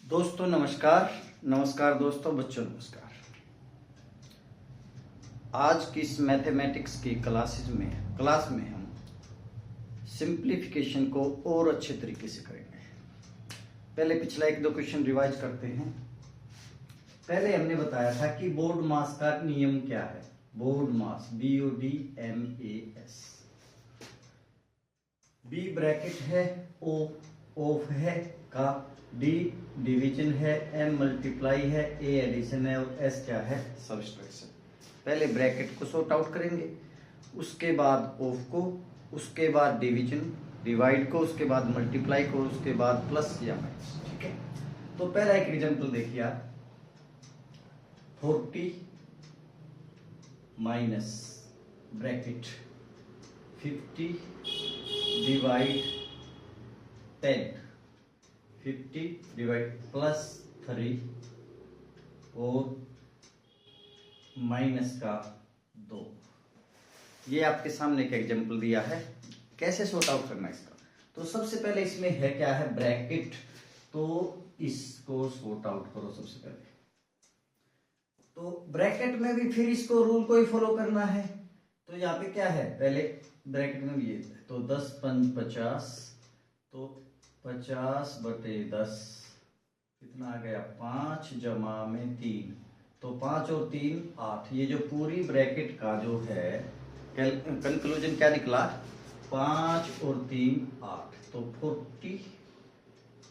दोस्तों नमस्कार। नमस्कार दोस्तों, बच्चों नमस्कार। आज की इस मैथमेटिक्स की क्लास में हम सिंप्लीफिकेशन को और अच्छे तरीके से करेंगे। पहले पिछला एक दो क्वेश्चन रिवाइज करते हैं। पहले हमने बताया था कि बोर्ड मास का नियम क्या है। बोर्ड मास BODMAS, B ब्रैकेट है, O ऑफ है का, D डिवीजन है, M मल्टीप्लाई है, A एडिशन है और S क्या है, सब्सट्रैक्शन। पहले ब्रैकेट को सॉर्ट आउट करेंगे, उसके बाद ऑफ को, उसके बाद डिवीजन डिवाइड को, उसके बाद मल्टीप्लाई को, उसके बाद प्लस या माइनस। ठीक है, तो पहला एक एग्जांपल देखिए आप। 40 minus bracket 50 divide 10, 50 divide plus 3 और माइनस का 2। ये आपके सामने का एग्जांपल दिया है। कैसे सॉर्ट आउट करना है इसका? तो सबसे पहले इसमें है क्या है, ब्रैकेट। तो इसको सॉर्ट आउट करो सबसे पहले। तो ब्रैकेट में भी फिर इसको रूल को ही फॉलो करना है। तो यहाँ पे क्या है, पहले ब्रैकेट में भी ये तो 10 5 50, तो 50/10 कितना आ गया, 5 जमा में 3, तो 5 और 3 8। ये जो पूरी ब्रैकेट का जो है कंक्लूजन क्या निकला, 5 और 3 8, तो 40।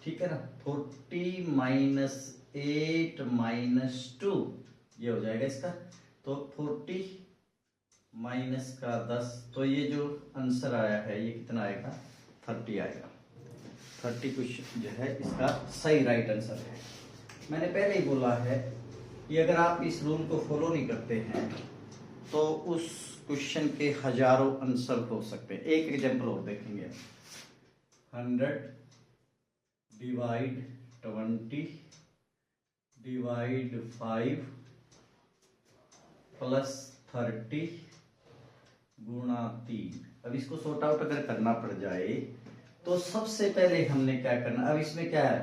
ठीक है ना, 40 माइनस 8 माइनस 2 ये हो जाएगा इसका। तो 40 माइनस का 10, तो ये जो आंसर आया है ये कितना आएगा, 30 आएगा। 30 क्वेश्चन जो है इसका सही राइट आंसर है। मैंने पहले ही बोला है कि अगर आप इस रूल को फॉलो नहीं करते हैं तो उस क्वेश्चन के हजारों आंसर हो सकते हैं। एक एग्जांपल और देखेंगे। 100 डिवाइड 20 डिवाइड 5 प्लस 30 गुणा 3। अब इसको सॉर्ट आउट अगर करना पड़ जाए तो सबसे पहले हमने क्या करना, अब इसमें क्या है,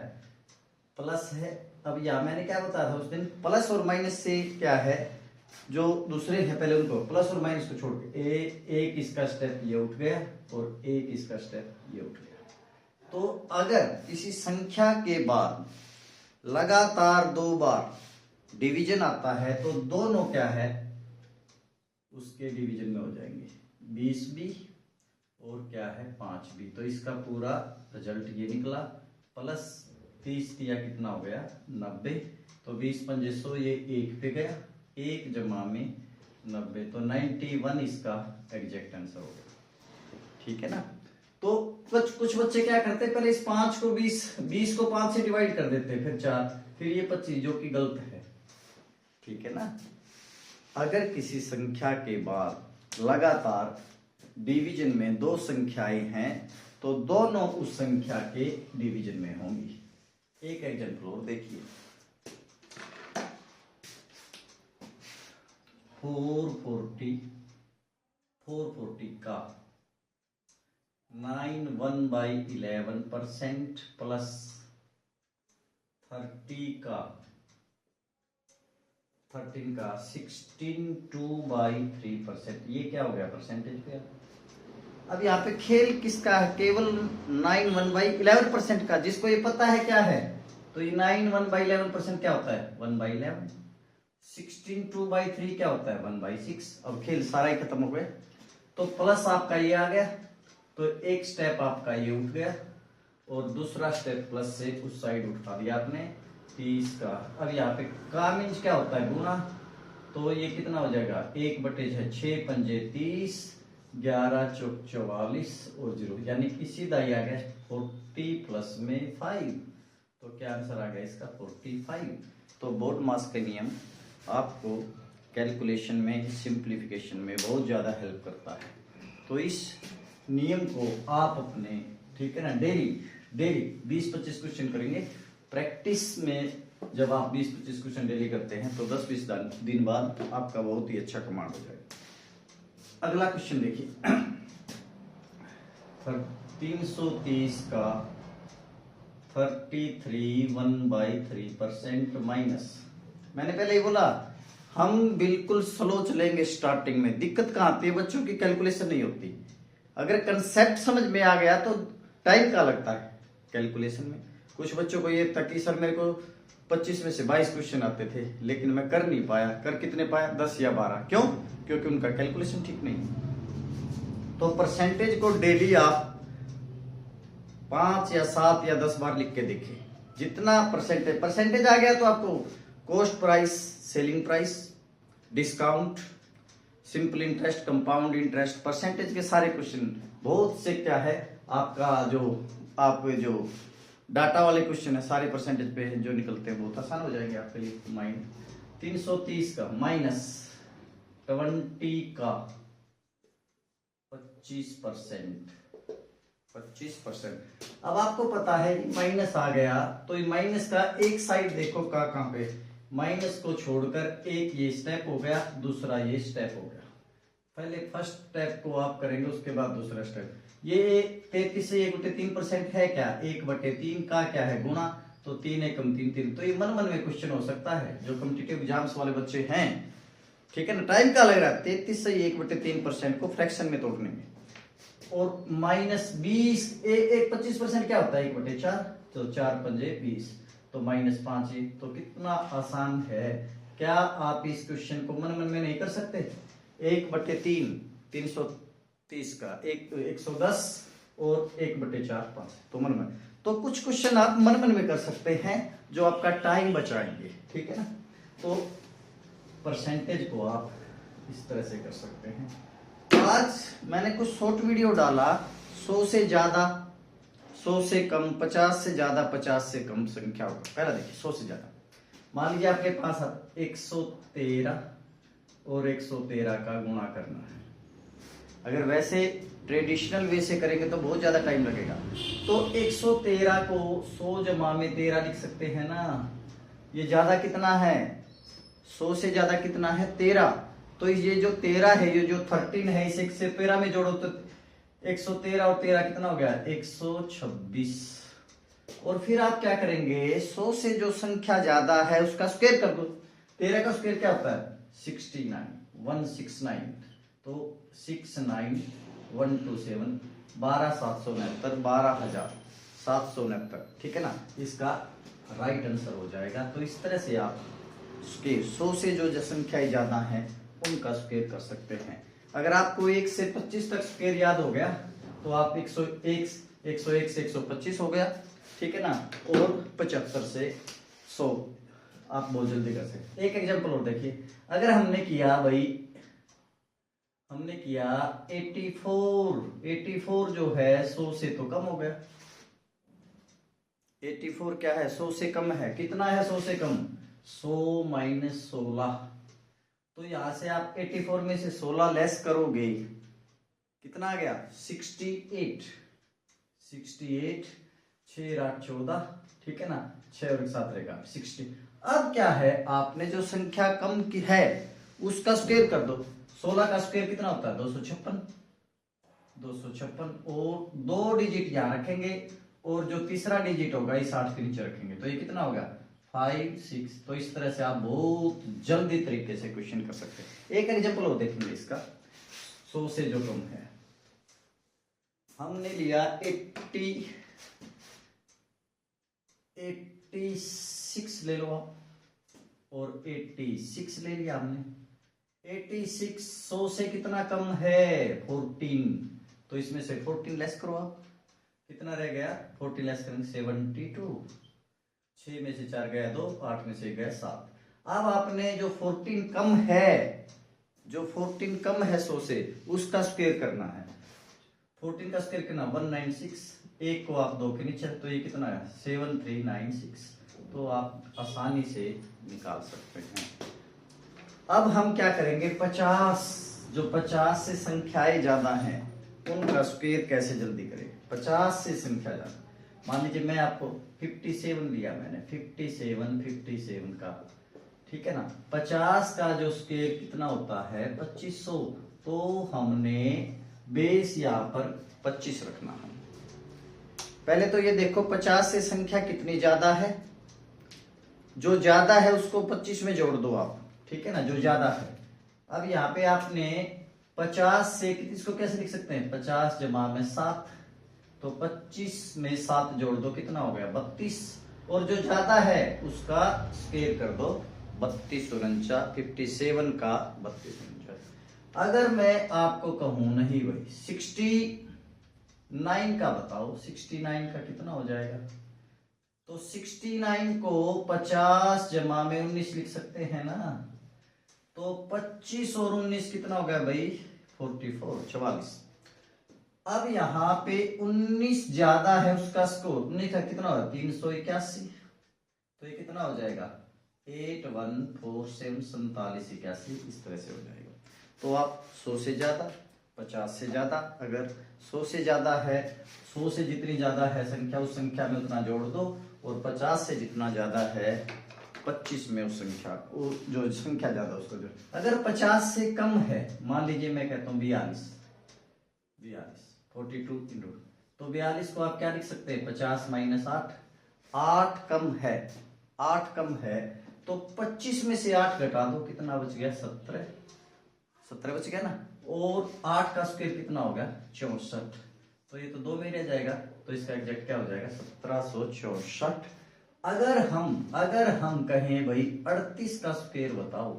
प्लस है। अब यहाँ मैंने क्या बताया था उस दिन, प्लस और माइनस से क्या है, जो दूसरे हैं पहले उनको प्लस और माइनस को छोड़ के एक इसका स्टेप ये उठ गया और एक इसका स्टेप ये उठ गया। तो अगर किसी संख्या के बाद लगातार 2 बार डिवीजन आता है तो दोनों क्या है, उसके डिवीजन में हो जाएंगे। 20 भी और क्या है, 5 भी। तो इसका पूरा रिजल्ट ये निकला। प्लस 30 दिया कितना हो गया, 90। तो 20 पंजे 100, ये 1 पे गया, 1 जमा में 90, तो 91 इसका एग्जैक्ट आंसर हो गया। ठीक है ना। तो कुछ बच्चे क्या करते, पहले इस 5 को 20 को 5 से डिवाइड कर देते, फिर 4, फिर ये 25, जो कि गलत है। ठीक है ना। अगर किसी संख्या के बाद लगातार डिवीजन में 2 संख्याएं हैं तो दोनों उस संख्या के डिवीजन में होंगी। एक एग्जांपल और देखिए। 440 का 9 1/11% प्लस 13 का 16 2/3%। ये क्या हो गया, परसेंटेज पे। अब यहाँ पे खेल किसका है, केवल 9 1/11% का। जिसको ये पता है क्या है, तो ये 9 1/11% क्या होता है, 1/11। 16 2/3 क्या होता है, 1/6। अब खेल सारा ही खत्म हो गया। तो प्लस आपका ये आ गया, तो एक स्टेप आपका ये उठ गया और दूसरा स्टेप प्लस से उस साइड उठा दिया आपने 30 का। अब यहाँ पे का मीन्स क्या होता है, गुना। तो ये कितना हो जाएगा, 1/6 पंजे 30, 11 चौक 44 और 0, यानी कि सीधा ही आ गया 40 प्लस में 5। तो क्या आंसर आ गया इसका, 45। तो बोर्ड मास का नियम आपको कैलकुलेशन में, सिंप्लीफिकेशन में बहुत ज़्यादा हेल्प करता है। तो इस नियम को आप अपने, ठीक है ना, डेली 20-25 क्वेश्चन करेंगे। प्रैक्टिस में जब आप 20-25 क्वेश्चन डेली करते हैं तो 10-20 दिन बाद आपका बहुत ही अच्छा कमांड हो जाएगा। अगला क्वेश्चन देखिए। 330 का 33 1/3% माइनस, मैंने पहले ही बोला हम बिल्कुल स्लो चलेंगे स्टार्टिंग में। दिक्कत कहाँ आती है, बच्चों की कैलकुलेशन नहीं होती। अगर कंसेप्ट समझ में आ गया तो टाइम कहाँ लगता है कैलकुलेशन में। कुछ बच्चों को ये था कि सर मेरे को 25 में से 22 क्वेश्चन आते थे, लेकिन मैं कर नहीं पाया। कर कितने पाया, 10 या 12। क्यों? क्योंकि उनका कैलकुलेशन ठीक नहीं है। तो परसेंटेज को डेली आप 5 या 7 या 10 बार लिख के देखिए। जितना परसेंटेज आ गया तो आपको cost price, selling price, discount, simple interest, compound interest, percentage के सारे क्वेश्चन बहुत से क्या है आपका जो डाटा वाले क्वेश्चन है सारे परसेंटेज पे जो निकलते हैं बहुत आसान हो जाएंगे आपके लिए। माइंड 330 का माइनस 20 का 25%। अब आपको पता है कि माइनस आ गया तो ये माइनस का एक साइड देखो कहाँ पे, माइनस को छोड़कर एक ये स्टेप हो गया, दूसरा ये स्टेप हो गया। पहले फर्स्ट स्टेप को आप करेंगे, उसके बाद दूसरा स्टेप। ये 33 से 1/3% है क्या, 1/3 का क्या है गुणा, तो 3 एकम 3 3। तो ये मन में क्वेश्चन हो सकता है जो कॉम्पिटिटिव एग्जाम्स वाले बच्चे हैं, ठीक है ना। टाइम क्या लग रहा है, 33 से 1/3% को फ्रैक्शन में तोड़ने में। और माइनस 20 25% क्या होता है 1/4, तो 4 पंजे 20, तो -5। तो कितना आसान है। क्या आप इस क्वेश्चन को मन में नहीं कर सकते? 1/3 330 का 110 और 1/4 5, तो मन में। तो कुछ क्वेश्चन आप मन में कर सकते हैं जो आपका टाइम बचाएंगे, ठीक है ना। तो परसेंटेज को आप इस तरह से कर सकते हैं। आज मैंने कुछ शॉर्ट वीडियो डाला, 100 से ज्यादा, 100 से कम, 50 से ज्यादा, 50 से कम संख्या होगा। पहला देखिए 100 से ज्यादा। मान लीजिए आपके पास 113 और 113 का गुणा करना है। अगर वैसे ट्रेडिशनल वे से करेंगे तो बहुत ज्यादा टाइम लगेगा। तो 113 को 100 जमा में 13 लिख सकते हैं ना। ये ज्यादा कितना है, 100 से ज्यादा कितना है 13। तो ये जो 13 है, ये जो 13 है, इसे 113 में जोड़ो तो 113 और 13 कितना हो गया 126। और फिर आप क्या करेंगे, 100 से जो संख्या ज्यादा है उसका स्क्वायर कर दो। 13 का स्क्वायर क्या होता है 69, 169। तो 69127 12769 12769, ठीक है ना। इसका राइट आंसर हो जाएगा। तो इस तरह से आप स्क्वायर 100 से जो संख्याएं ज्यादा हैं उनका स्क्वायर कर सकते हैं। अगर आपको 1 से 25 तक स्क्वायर याद हो गया तो आप 101 से 125 हो गया, ठीक है ना। और 75 से 100 आप बहुत जल्दी कर सकते। एक एग्जांपल और देखिए। अगर हमने किया 84 जो है 100 से तो कम हो गया। 84 क्या है 100 से कम है। कितना है 100 से कम, 100 - 16। तो यहां से आप 84 में से 16 लेस करोगे, कितना आ गया 68। 6 8 14, ठीक है ना। 6 और 7 रहेगा 60। अब क्या है, आपने जो संख्या कम की है उसका स्क्वायर कर दो। 16 का स्क्वायर कितना होता है 256 और 2 डिजिट यहां रखेंगे और जो तीसरा डिजिट होगा इस 8 के नीचे रखेंगे। तो ये कितना होगा 5 6। तो इस तरह से आप बहुत जल्दी तरीके से क्वेश्चन कर सकते हैं। एक एग्जांपल और देखेंगे इसका, 100 से जो कम है। हमने लिया 86 ले लो आप, और 86 ले लिया हमने। 86 100 से कितना कम है 14। तो इसमें से 14 लेस करो आप, कितना रह गया 40 लेस करेंगे 72। 6 में से 4 गया 2, 8 में से गया 7। अब आपने जो 14 कम है, 100 से उसका स्क्वायर करना है। 14 का स्क्वायर करना 196। एक को आप 2 के नीचे, तो ये कितना है 7396। तो आप आसानी से निकाल सकते हैं। अब हम क्या करेंगे, 50 से संख्याएं ज्यादा हैं उनका स्क्वायर कैसे जल्दी करें। 50 से संख्या ज्यादा, मान लीजिए मैं आपको 57 लिया मैंने, 57 का, ठीक है ना। 50 का जो स्क्वायर कितना होता है 2500। तो हमने बेस यहाँ पर 25 रखना है। पहले तो ये देखो 50 से संख्या कितनी ज्यादा है, जो ज्यादा है उसको 25 में जोड़ दो आप, ठीक है ना, जो ज्यादा है। अब यहाँ पे आपने 50 से इसको कैसे लिख सकते हैं, 50 जमा में 7, तो 25 में 7 जोड़ दो, कितना हो गया 32, और जो ज्यादा है उसका स्क्वायर कर दो, 32 उनचा 57 का 32 उनचा। अगर मैं आपको कहूं नहीं भाई 69 का बताओ, 69 का कितना हो जाएगा, तो 69 को 50 जमा में 19 लिख सकते हैं ना, तो 25 और 19 कितना हो गया भाई 44, 44। अब यहाँ पे 19 ज्यादा है उसका स्कोर, 19 का कितना होगा 381, तो ये कितना हो जाएगा 8147 47 81, इस तरह से हो जाएगा। तो आप 100 से ज्यादा, 50 से ज्यादा, अगर 100 से ज्यादा है, 100 से जितनी ज्यादा है संख्या उस संख्या में उतना जोड़ दो, और 50 से जितना ज्यादा है 25 में उस संख्या, वो जो संख्या ज्यादा उसको जोड़। अगर 50 से कम है, मान लीजिए मैं कहता हूँ 42, 42 इंटू, तो 42 को आप क्या लिख सकते हैं 50 माइनस 8, 8 कम है, 8 कम है, तो 25 में से 8 घटा दो, कितना बच गया 17, 17 बच गया ना, और 8 का स्क्वायर कितना हो गया 64, तो ये तो 2 में रह जाएगा, तो इसका एग्जैक्ट क्या हो जाएगा 1764। अगर हम कहें भाई 38 का स्क्वायर बताओ,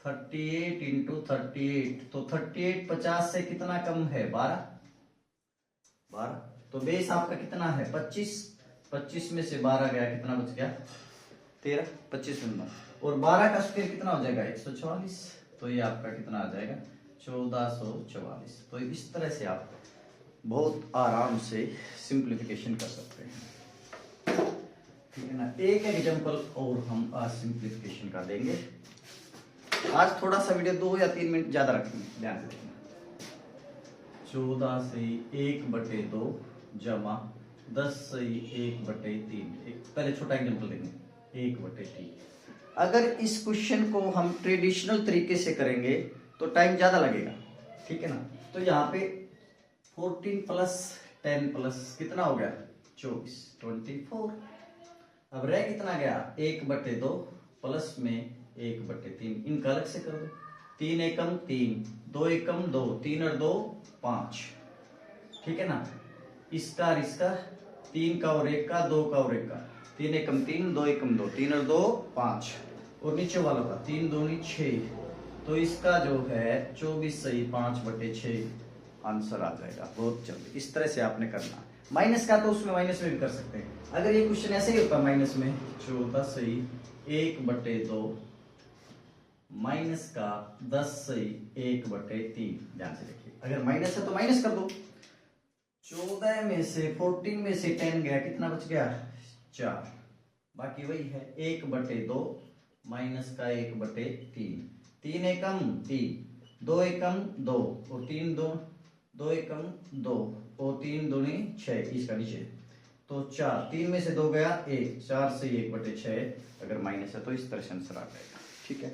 38 इंटू 38, तो 38 50 से कितना कम है 12, तो बेस आपका कितना है 25, 25 में से 12 गया, कितना बच गया 13, 25 में, और 12 का स्क्वायर कितना हो जाएगा 144, तो ये आपका कितना आ जाएगा 1444। तो इस तरह से आप बहुत आराम से सिंप्लीफिकेशन कर सकते हैं, ठीक है ना। एक एग्जांपल और हम आज सिंप्लीफिकेशन का देंगे। आज थोड़ा सा वीडियो 2 या 3 मिनट ज्यादा रखेंगे, ध्यान से देखना। 14 से 1/2 जमा 10 से 1/3, पहले छोटा एग्जांपल देंगे 1/3। अगर इस क्वेश्चन को हम ट्रेडिशनल तरीके से करेंगे तो टाइम ज्यादा लगेगा, ठीक है ना। तो यहाँ पे 14 प्लस 10 प्लस कितना हो गया 24, 24। अब रह कितना गया 1/2 प्लस में 1/3, इनका अलग से कर दो, 3 एकम 3, 2 एकम 2, 3 और 2 5, ठीक है ना। इसका और इसका 3 का और 1 का, 2 का और 1 का, 3 एकम 3, 2 एकम 2, 3 और 2 5, और नीचे वालों का 3 दूनी 6, तो इसका जो है 24 सही 5/6 आंसर आ जाएगा बहुत जल्दी। इस तरह से आपने करना। माइनस का तो उसमें माइनस में भी कर सकते हैं। अगर ये क्वेश्चन ऐसे ही होता माइनस में, 14 सही 1/2 माइनस का 10 सही 1/3, ध्यान से देखिए, अगर माइनस है तो माइनस कर दो। 14 में से 14 में से 10 गया, कितना बच गया 4, बाकी वही है 1/2 माइनस का 1/3, 3 एकम 3, 2 एकम 2, और 3 2 एकम 2, और 3 दूनी 6, इसका नीचे, तो 4, 3 में से 2 गया 1, 4 से 1/6, अगर माइनस है तो इस तरह से आंसर आ जाएगा, ठीक है।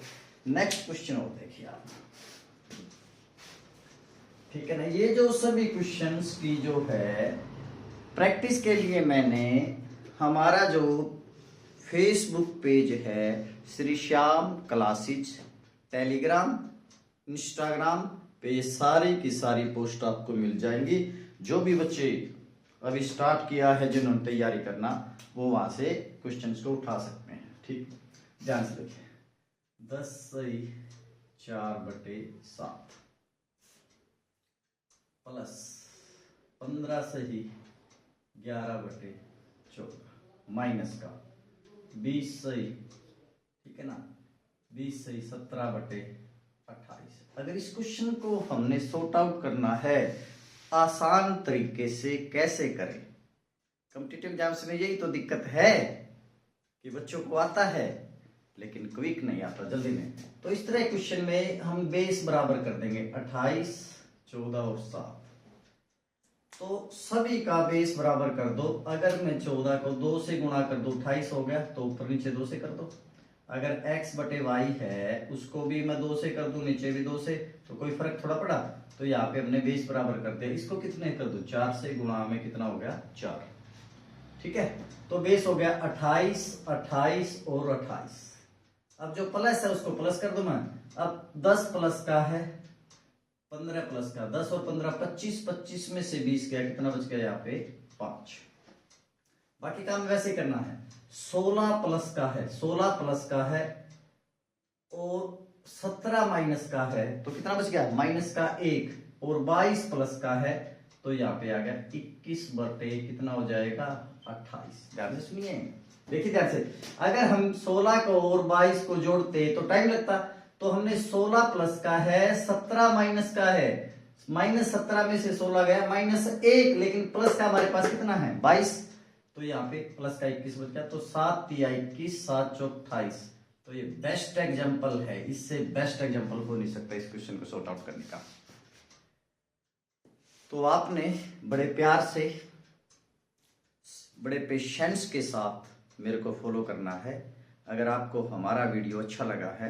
नेक्स्ट क्वेश्चन और देखिए आप, ठीक है ना। ये जो सभी क्वेश्चंस की जो है प्रैक्टिस के लिए मैंने हमारा जो फेसबुक पेज है Shri Shyam classes, Telegram, Instagram पे सारी की सारी पोस्ट आपको मिल जाएंगी। जो भी बच्चे अभी स्टार्ट किया है, जिन्होंने तैयारी करना, वो वहां से क्वेश्चंस को उठा सकते हैं, ठीक। ध्यान से देखिए, 10 सही 4/7 प्लस 15 सही 11/14 माइनस का 20 सही, ठीक है ना, 20 सही 17/28। अगर इस क्वेश्चन को हमने सॉर्ट आउट करना है आसान तरीके से, कैसे करें? कॉम्पिटिटिव एग्जाम्स में यही तो दिक्कत है कि बच्चों को आता है लेकिन क्विक नहीं आता, जल्दी में। तो इस तरह क्वेश्चन में हम बेस बराबर कर देंगे 28, 14 और 7, तो सभी का बेस बराबर कर दो। अगर मैं 14 को 2 से गुणा कर दो 28 हो गया, तो ऊपर नीचे 2 से कर दो। अगर x/y है उसको भी मैं 2 से कर दूं, नीचे भी 2 से, तो कोई फर्क थोड़ा पड़ा। तो यहाँ पे हमने बेस बराबर कर दिया, इसको कितने कर दूं 4 से, गुणा में कितना हो गया 4, ठीक है, तो बेस हो गया 28, 28 और 28। अब जो प्लस है उसको प्लस कर दो मैं। अब 10 प्लस का है 15 प्लस का 10 और 15 25, 25 में से 20 गया, कितना बच गया यहाँ पे 5। बाकी काम वैसे करना है। 16 प्लस का है, 16 प्लस का है और 17 माइनस का है, तो कितना बच गया माइनस का 1, और 22 प्लस का है तो यहाँ पे आ गया 21 बटे कितना हो जाएगा 28। ध्यान से सुनिए, देखिए ध्यान से। अगर हम 16 को और 22 को जोड़ते तो टाइम लगता, तो हमने 16 प्लस का है 17 माइनस का है, माइनस 17 में से 16 गया माइनस 1, लेकिन प्लस का हमारे पास कितना है 22, तो यहाँ पे प्लस का 21 बच गया। तो 7 तिया 21, 7 चौक 28। तो ये बेस्ट एग्जांपल है, इससे बेस्ट एग्जांपल हो नहीं सकता इस क्वेश्चन को सॉर्ट आउट करने का। तो आपने बड़े प्यार से बड़े पेशेंस के साथ मेरे को फॉलो करना है। अगर आपको हमारा वीडियो अच्छा लगा है,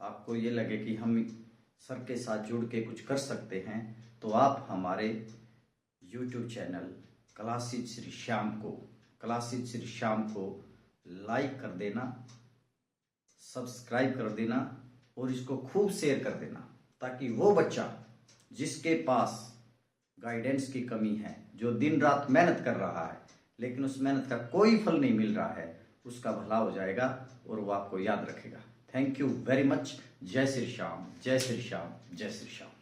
आपको ये लगे कि हम सर के साथ जुड़ के कुछ कर सकते हैं, तो आप हमारे YouTube channel classes Shri Shyam को लाइक कर देना, सब्सक्राइब कर देना और इसको खूब शेयर कर देना, ताकि वो बच्चा जिसके पास गाइडेंस की कमी है, जो दिन रात मेहनत कर रहा है लेकिन उस मेहनत का कोई फल नहीं मिल रहा है, उसका भला हो जाएगा और वो आपको याद रखेगा। Thank you very much. जय श्री श्याम, जय श्री श्याम, जय श्री श्याम।